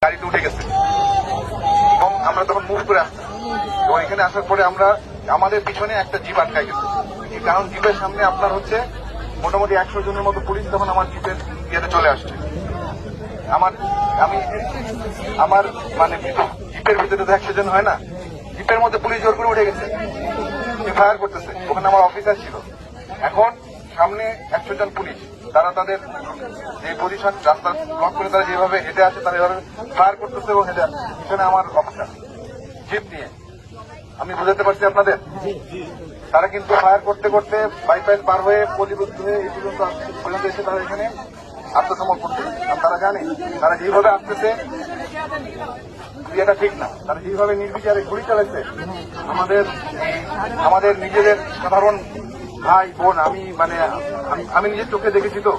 গাড়িতে উঠে গেছে এবং আমরা তখন মুভ করে আসতাম এবং এখানে আসার পরে আমরা আমাদের পিছনে একটা জিপ আটকাই গেছে। কারণ জিপের সামনে আপনার হচ্ছে মোটামুটি 100 জনের মতো পুলিশ তখন আমার জিপের ইয়েতে চলে আসছে। আমার মানে জিপের ভিতরে তো 100 জন হয় না, জিপের মধ্যে পুলিশ জোর করে উঠে গেছে, ফায়ার করতেছে। ওখানে আমার অফিসার ছিল। এখন সামনে 100 জন পুলিশ, তারা তাদের যে পজিশন রাস্তা ব্লক করে তারা যেভাবে হেঁটে আছে তারা এভাবে ফায়ার করতেছে এবং হেঁটে আসছে। এখানে আমার অফিসার জিপ নিয়ে, আমি বুঝাতে পারছি আপনাদের। তারা কিন্তু ফায়ার করতে করতে বাইপাস পার হয়ে পরিবর্তিত হয়ে এই পর্যন্ত এসে তারা এখানে আত্মসমর্পণ করছে। তারা জানে তারা যেভাবে আসতেছে এটা ঠিক না। তারা যেভাবে নির্বিচারে গুলি চালাচ্ছে আমাদের নিজেদের সাধারণ ভাই বোন, আমি নিজের চোখে দেখেছি। তো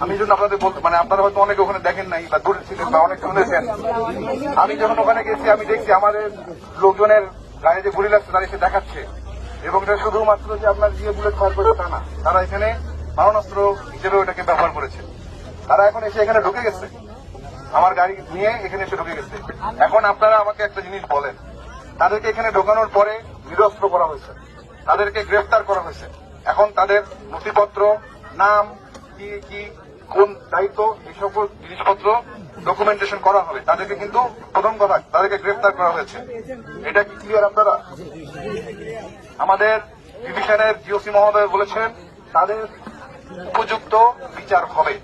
আমি জন্য আপনাদের বলতে আপনারা হয়তো অনেকে ওখানে দেখেন নাই বা দূরে ছিলেন বা অনেক শুনেছেন। আমি যখন ওখানে গেছি আমি দেখছি আমাদের লোকজনের গায়ে যে গুলি লাগছে তারা এসে দেখাচ্ছে এবং এটা শুধুমাত্র যে আপনার দিয়ে বুলেট ফায়ার করবে তা না, তারা এখানে মারণাস্ত্র হিসেবে ওটাকে ব্যবহার করেছে। তারা এখন এসে এখানে ঢুকে গেছে, আমার গাড়ি নিয়ে এখানে এসে ঢুকে গেছে। এখন আপনারা আমাকে একটা জিনিস বলেন, তাদেরকে এখানে ঢোকানোর পরে নিরস্ত্র করা হয়েছে, তাদেরকে গ্রেফতার করা হয়েছে। এখন তাদের নথিপত্র, নাম, কি কি কোন দায়িত্ব, এই সকল জিনিসপত্র ডকুমেন্টেশন করা হবে। তাদেরকে কিন্তু প্রথম কথা তাদেরকে গ্রেফতার করা হয়েছে। এটা কি ক্লিয়ার আপনারা? আমাদের ডিভিশনের জিওসি মহোদয় বলেছেন তাদের উপযুক্ত বিচার হবে।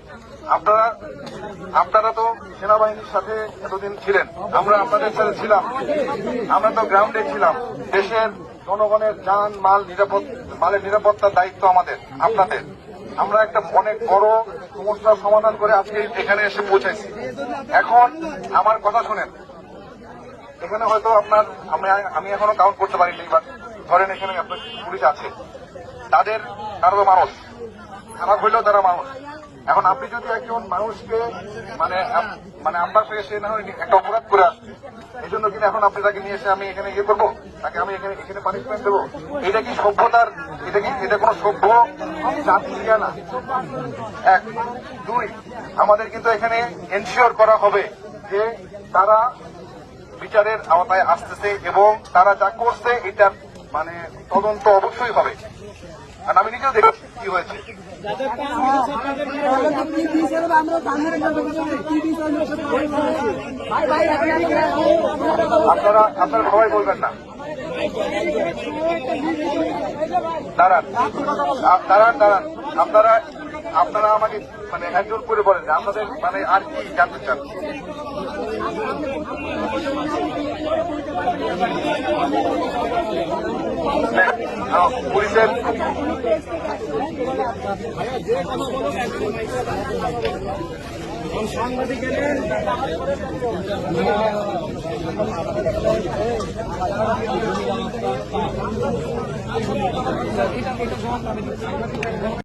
আপনারা তো সেনাবাহিনীর সাথে এতদিন ছিলেন, আমরা আপনাদের সাথে ছিলাম, আমরা তো গ্রাউন্ডে ছিলাম। দেশের জনগণের যান মালের নিরাপত্তার দায়িত্ব আপনাদের। আমরা একটা অনেক বড় সমস্যার সমাধান করে আজকে এখানে এসে পৌঁছাইছি। এখন আমার কথা শুনেন, এখানে হয়তো আমি এখনো কাউন্ট করতে পারিনি, বা ধরেন এখানে আপনার পুলিশ আছে, তারা তো মানুষ, খারাপ হইলেও তারা মানুষ। এখন আপনি যদি একজন মানুষকে আপনার সঙ্গে সে না হয় একটা অপরাধ করে আসছে, এই জন্য কিন্তু এখন আপনি তাকে নিয়ে এসে আমি এখানে ইয়ে করবো, তাকে আমি এখানে পানিশমেন্ট দেবো? এটা কি সভ্যতার? এটা কোন সভ্য জাতি না। 1, 2, আমাদের কিন্তু এখানে এনশিওর করা হবে যে তারা বিচারের আওতায় আসতেছে এবং তারা যা করছে এটার তদন্ত অবশ্যই হবে। আর আমি নিজেও দেখেছি কি হয়েছে। আপনারা সবাই বলবেন না, দাঁড়ান। আপনারা আমাকে একজন করে বলেন যে আপনাদের আর কি জানতে চান। পুলিশের সাংবাদিক